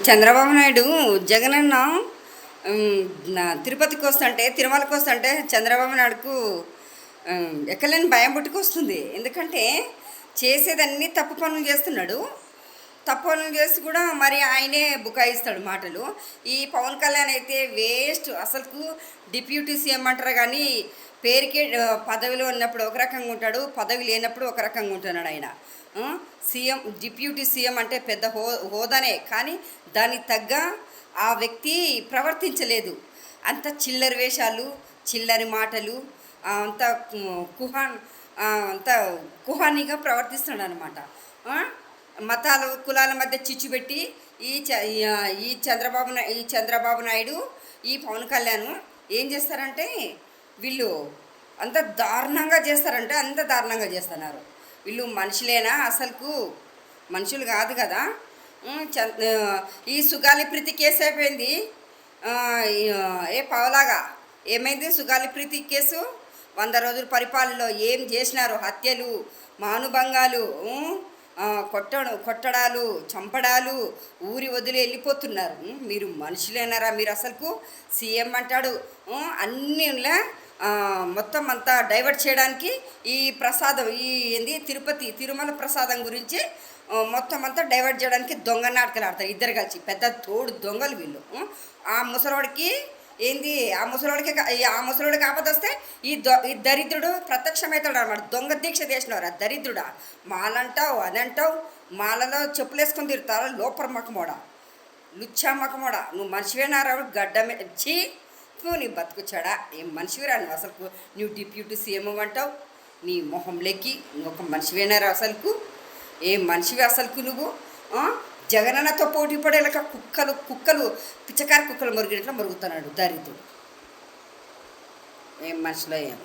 చంద్రబాబు నాయుడు జగనన్న తిరుపతికి వస్తుంటే తిరుమలకి వస్తుంటే చంద్రబాబు నాయుడుకు ఎక్కలేని భయం పుట్టుకొస్తుంది. ఎందుకంటే చేసేదన్నీ తప్పు పనులు చేస్తున్నాడు. తప్పు పనులు చేసి కూడా మరి ఆయనే బుకాయిస్తాడు మాటలు. ఈ పవన్ కళ్యాణ్ అయితే వేస్ట్, అసలుకు డిప్యూటీ సీఎం అంటారు కానీ పేరుకే పదవిలో ఉన్నప్పుడు ఒక రకంగా ఉంటాడు, పదవి లేనప్పుడు ఒక రకంగా ఉంటున్నాడు ఆయన. సీఎం డిప్యూటీ సీఎం అంటే పెద్ద హోదానే, కానీ దానికి తగ్గ ఆ వ్యక్తి ప్రవర్తించలేదు. అంత చిల్లరి వేషాలు, చిల్లరి మాటలు, అంత కుహాన్ అంత కుహానీగా ప్రవర్తిస్తున్నాడు అనమాట. మతాలు కులాల మధ్య చిచ్చు పెట్టి ఈ చంద్రబాబు నాయుడు ఈ పవన్ కళ్యాణ్ ఏం చేస్తారంటే వీళ్ళు అంత దారుణంగా చేస్తారంటే అంత దారుణంగా చేస్తున్నారు. వీళ్ళు మనుషులేనా? అసలుకు మనుషులు కాదు కదా. ఈ సుగాలి ప్రీతి కేసు అయిపోయింది. పావలాగా ఏమైంది సుగాలి ప్రీతి కేసు? 100 రోజుల పరిపాలనలో ఏం చేసినారు? హత్యలు, మానుభంగాలు, కొట్టడాలు, చంపడాలు, ఊరి వదిలి వెళ్ళిపోతున్నారు. మీరు మనుషులేనారా? మీరు అసలుకు సీఎం అంటాడు అన్నిలా మొత్తం అంతా డైవర్ట్ చేయడానికి ఈ ప్రసాదం తిరుమల ప్రసాదం గురించి మొత్తం అంతా డైవర్ట్ చేయడానికి దొంగ నాటకాలు ఆడతారు ఇద్దరు కలిసి. పెద్ద తోడు దొంగలు వీళ్ళు. ఆ ముసలోడికి ఆ ముసలోడికి ఆపద వస్తే ఈ దరిద్రుడు ప్రత్యక్షమవుతాడు అనమాట. దొంగ దీక్ష చేసినవారు ఆ దరిద్రుడా. మాలంటావు అదంటావు, మాలలో చెప్పులేసుకొని తిరుగుతారు. లోపల మకమోడా, లుచ్చా మకమోడా, నువ్వు మనిషివేనారా? గడ్డ వచ్చి నీ బతుకుచ్చాడా? ఏం మనిషివిరా నువ్వు? అసలు నువ్వు డిప్యూటీ సీఎం అంటావు, నీ మొహం లెక్కి నువ్వు ఒక మనిషివేనారా? అసలుకు ఏం మనిషివి అసలుకు నువ్వు? జగనన్నతో పోటీ పడేలాక కుక్కలు పిచ్చకారి కుక్కలు మురిగినట్లు మురుగుతున్నాడు దరిద్రుడు. ఏం మనిషిలో ఏం